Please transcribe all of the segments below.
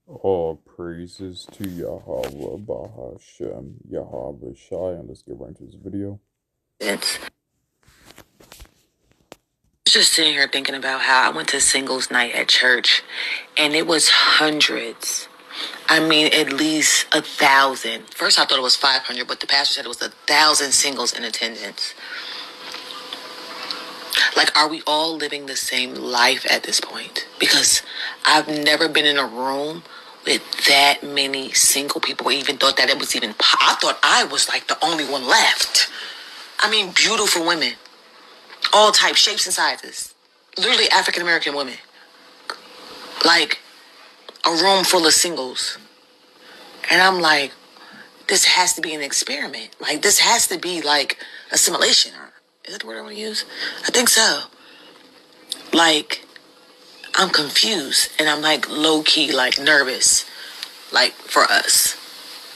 All praises to Yahweh Bahashem Yahweh Shai, and let's get right into this video. It's just sitting here thinking about how I went to singles night at church and it was hundreds. I mean, at least 1,000. First, I thought it was 500, but the pastor said it was 1,000 singles in attendance. Like, are we all living the same life at this point? Because I've never been in a room with that many single people, or even thought that it was even. I thought I was like the only one left. I mean, beautiful women, all types, shapes, and sizes. Literally African American women. Like a room full of singles. And I'm like, this has to be an experiment. Like, this has to be like assimilation. Is that the word I want to use? I think so. Like, I'm confused and I'm like low key, like nervous. Like, for us.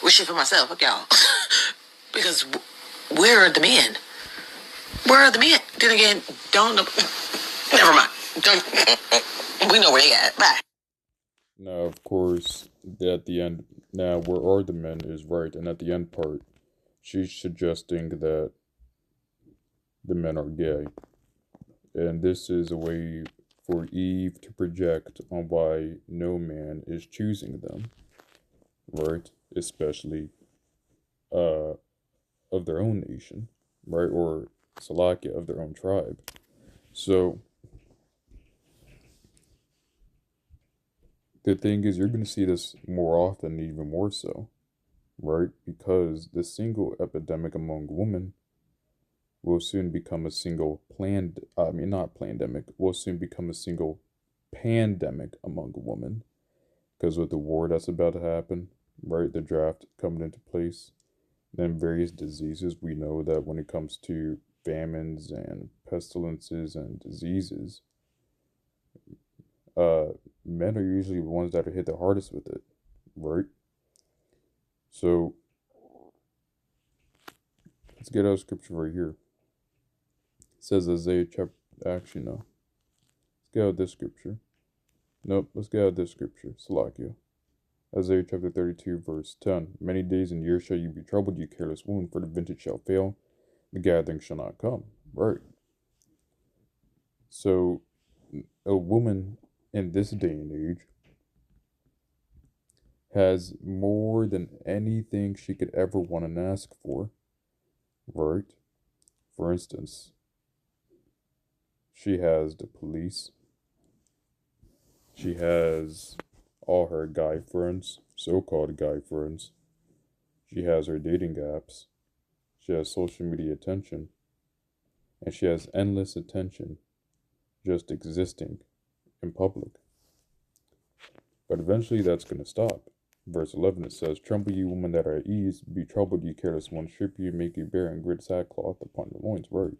Wishing for myself, fuck y'all. Because where are the men? Where are the men? Then again, don't know. Never mind. Don't, we know where they at. Bye. Now, of course, at the end, now where are the men is right, and at the end part, she's suggesting that the men are gay. And this is a way for Eve to project on why no man is choosing them, right? Especially of their own nation, right? Or Salakia of their own tribe. So the thing is, you're going to see this more often, even more so, right? Because the single epidemic among women will soon become a single not pandemic, will soon become a single pandemic among women. Because with the war that's about to happen, right? The draft coming into place, then various diseases, we know that when it comes to famines and pestilences and diseases, uh, men are usually the ones that are hit the hardest with it, right? So let's get our scripture right here. It says Isaiah chapter. Actually, no. Let's get out this scripture. Nope. Let's get out this scripture. Salakia. Isaiah chapter 32, verse 10. Many days and years shall you be troubled, you careless woman, for the vintage shall fail, the gathering shall not come. Right. So, a woman in this day and age has more than anything she could ever want and ask for. Right. For instance, she has the police. She has all her guy friends, so-called guy friends. She has her dating apps. She has social media attention. And she has endless attention just existing in public. But eventually that's going to stop. Verse 11 it says, Tremble ye women that are at ease, be troubled ye careless ones, strip ye, make ye bare, and grit sackcloth upon your loins. Right.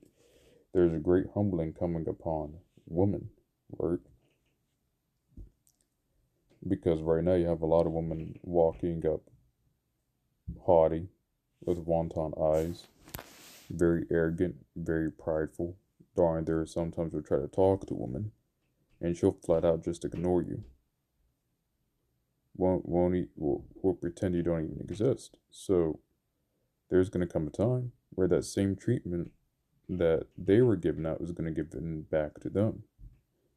There is a great humbling coming upon women. Right. Because right now you have a lot of women walking up haughty, with wanton eyes, very arrogant, very prideful. Darn, there sometimes will try to talk to women, and she'll flat out just ignore you. Will pretend you don't even exist. So there's gonna come a time where that same treatment that they were given out was gonna give back to them.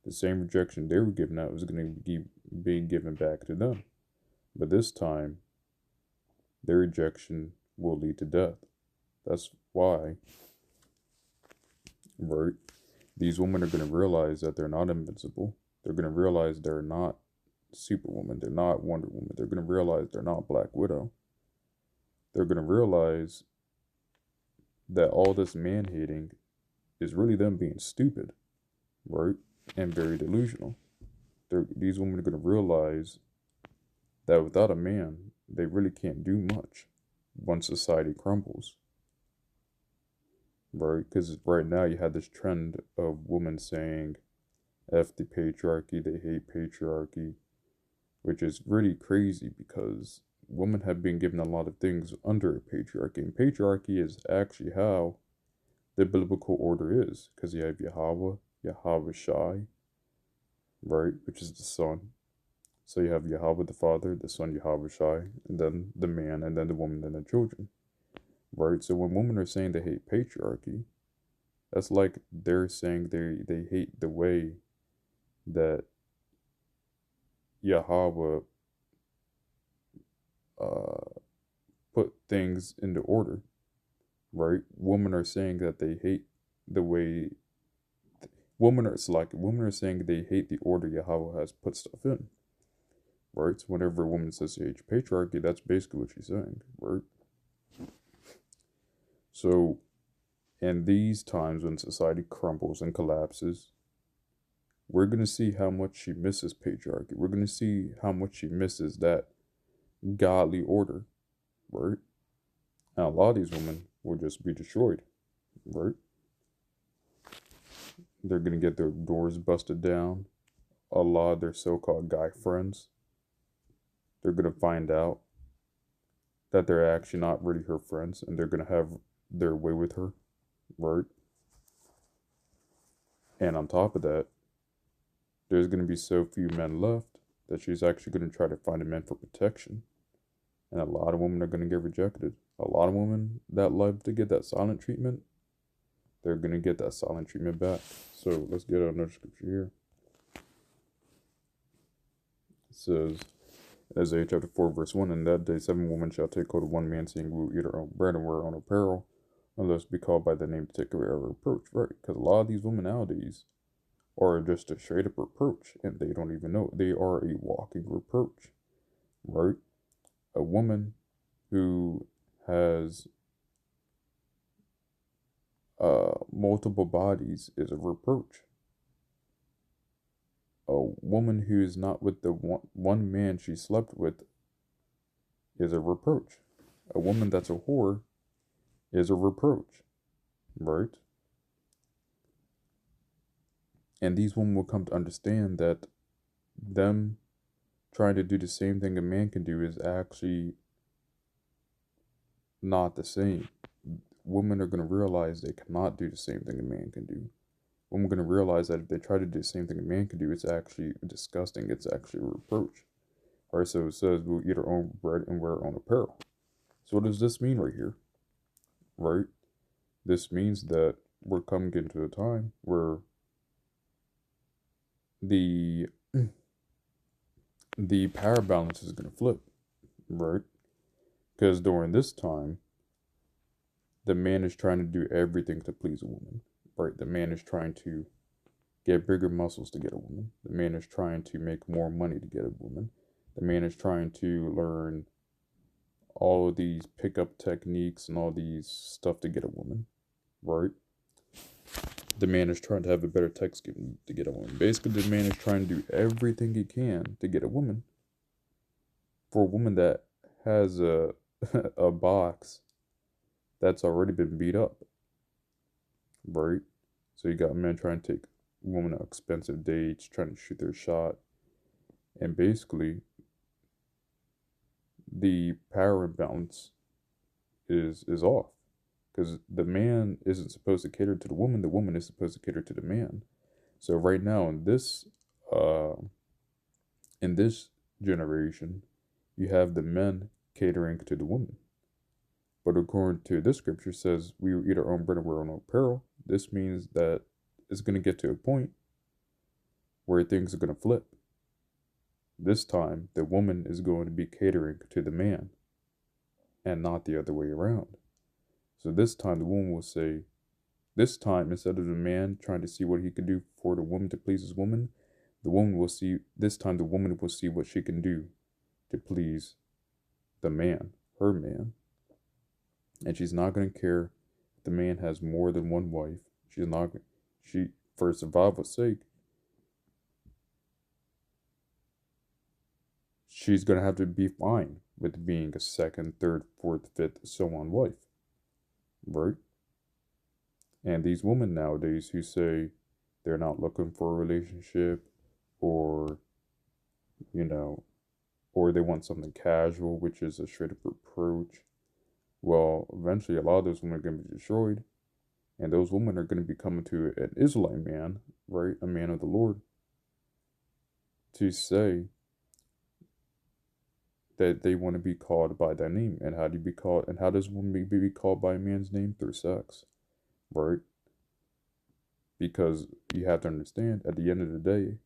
The same rejection they were given out was gonna be given back to them. But this time, their rejection will lead to death. That's why, right? These women are going to realize that they're not invincible. They're going to realize they're not Superwoman. They're not Wonder Woman. They're going to realize they're not Black Widow. They're going to realize that all this man hating is really them being stupid, right? And very delusional. These women are going to realize that without a man, they really can't do much once society crumbles. Right? Because right now you have this trend of women saying, F the patriarchy, they hate patriarchy, which is really crazy because women have been given a lot of things under patriarchy. And patriarchy is actually how the biblical order is. Because you have Yahweh Shai, right? Which is the sun. So you have Yahweh the Father, the Son Yahweh Shai, and then the man, and then the woman, and the children. Right? So when women are saying they hate patriarchy, that's like they're saying they hate the way that Yahweh uh, put things into order. Right? Women are saying that they hate the way women are saying they hate the order Yahweh has put stuff in. Right? So whenever a woman says she hates patriarchy, that's basically what she's saying, right? So in these times when society crumbles and collapses, we're going to see how much she misses patriarchy. We're going to see how much she misses that godly order, right? And a lot of these women will just be destroyed, right? They're going to get their doors busted down. A lot of their so-called guy friends, they're going to find out that they're actually not really her friends, and they're going to have their way with her, right? And on top of that, there's going to be so few men left that she's actually going to try to find a man for protection. And a lot of women are going to get rejected. A lot of women that love to get that silent treatment, they're going to get that silent treatment back. So let's get another scripture here. It says, Isaiah chapter 4, verse 1, In that day 7 women shall take hold of one man, saying, We will eat our own bread and wear our own apparel, unless be called by the name to take away our reproach. Right? Because a lot of these women nowadays are just a straight up reproach, and they don't even know. They are a walking reproach. Right? A woman who has multiple bodies is a reproach. A woman who is not with the one man she slept with is a reproach. A woman that's a whore is a reproach, right? And these women will come to understand that them trying to do the same thing a man can do is actually not the same. Women are going to realize they cannot do the same thing a man can do. Women are going to realize that if they try to do the same thing a man can do, it's actually disgusting. It's actually a reproach. All right, so it says we'll eat our own bread and wear our own apparel. So what does this mean right here? Right? This means that we're coming into a time where the power balance is going to flip, right? Because during this time, the man is trying to do everything to please a woman, right? The man is trying to get bigger muscles to get a woman. The man is trying to make more money to get a woman. The man is trying to learn all of these pickup techniques and all these stuff to get a woman, right? The man is trying to have a better text game to get a woman. Basically, the man is trying to do everything he can to get a woman. For a woman that has a a box that's already been beat up, right? So you got men trying to take women on expensive dates, trying to shoot their shot, and basically the power imbalance is off, because the man isn't supposed to cater to the woman is supposed to cater to the man. So right now uh in this generation, you have the men catering to the woman. But according to this scripture says we will eat our own bread and wear our own apparel. This means that it's going to get to a point where things are going to flip. This time, the woman is going to be catering to the man and not the other way around. So this time, the woman will say, this time, instead of the man trying to see what he can do for the woman to please his woman, the woman will see, this time, the woman will see what she can do to please the man, her man. And she's not going to care if the man has more than one wife. She's not, for survival's sake, she's going to have to be fine with being a second, third, fourth, fifth, so on wife. Right? And these women nowadays who say they're not looking for a relationship, or, or they want something casual, which is a straight up reproach. Well, eventually a lot of those women are going to be destroyed. And those women are going to be coming to an Israelite man, right? A man of the Lord, to say, that they want to be called by that name. And how do you be called? And how does one be called by a man's name? Through sex, right? Because you have to understand, at the end of the day,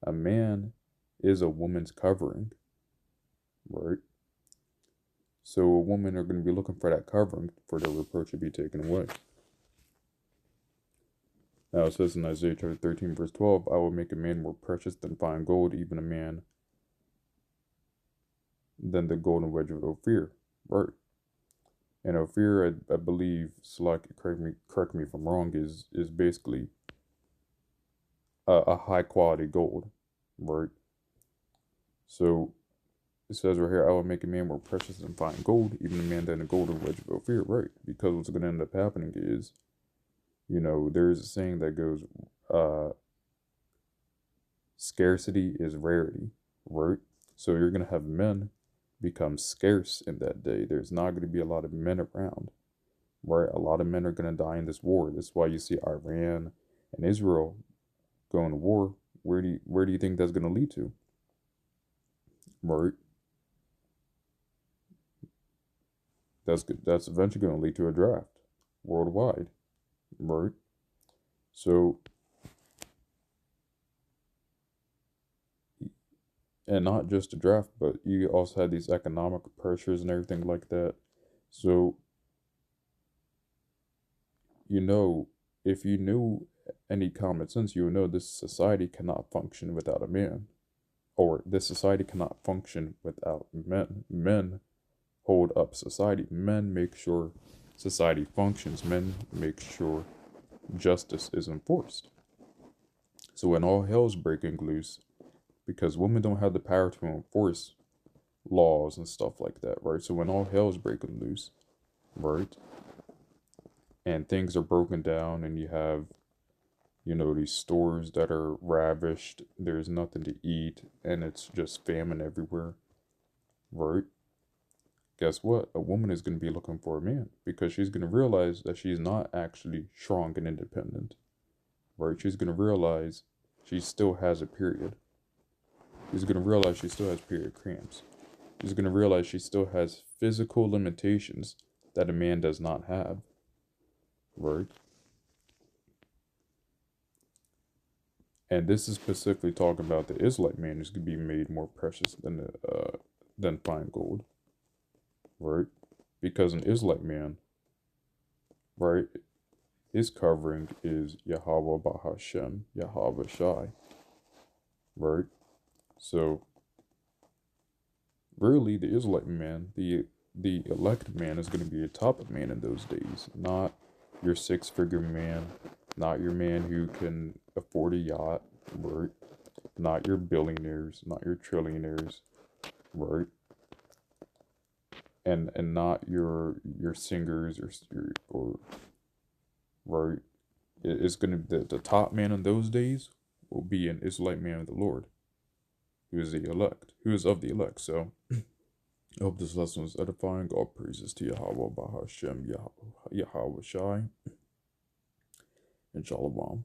a man is a woman's covering, right? So a woman are going to be looking for that covering for their reproach to be taken away. Now it says in Isaiah chapter 13, verse 12, I will make a man more precious than fine gold, even a man than the golden wedge of Ophir. Right. And Ophir, I believe, correct me if I'm wrong, is basically a high quality gold. Right. So it says right here, I will make a man more precious than fine gold, even a man than the golden wedge of Ophir. Right. Because what's going to end up happening is, there's a saying that goes, scarcity is rarity, right? So you're going to have men become scarce in that day. There's not going to be a lot of men around, right? A lot of men are going to die in this war. That's why you see Iran and Israel going to war. Where do you think that's going to lead to, right? That's eventually going to lead to a draft worldwide, right? So, and not just a draft, but you also had these economic pressures and everything like that. So, if you knew any common sense, you would know this society cannot function without a man, or this society cannot function without men. Men hold up society. Men make sure society functions. Men make sure justice is enforced. So when all hell's breaking loose, because women don't have the power to enforce laws and stuff like that, right? So when all hell's breaking loose, right, and things are broken down, and you have, these stores that are ravished, there's nothing to eat, and it's just famine everywhere, right? Guess what? A woman is going to be looking for a man, because she's going to realize that she's not actually strong and independent, right? She's going to realize she still has a period. She's going to realize she still has period cramps. She's going to realize she still has physical limitations that a man does not have, right? And this is specifically talking about the Israelite man who's going to be made more precious than fine gold, right? Because an Israelite man, right, his covering is Yahweh Bahashem, Yahweh Shai, right? So really, the Israelite man, the elected man, is going to be a top man in those days, not your six-figure man, not your man who can afford a yacht, right? Not your billionaires, not your trillionaires, right? And not your singers or right. It's gonna the top man in those days will be an Israelite man of the Lord, who is the elect, who is of the elect. So I hope this lesson was edifying. God praises to Yahweh Bahashem, Yahweh Shai, and Shalom.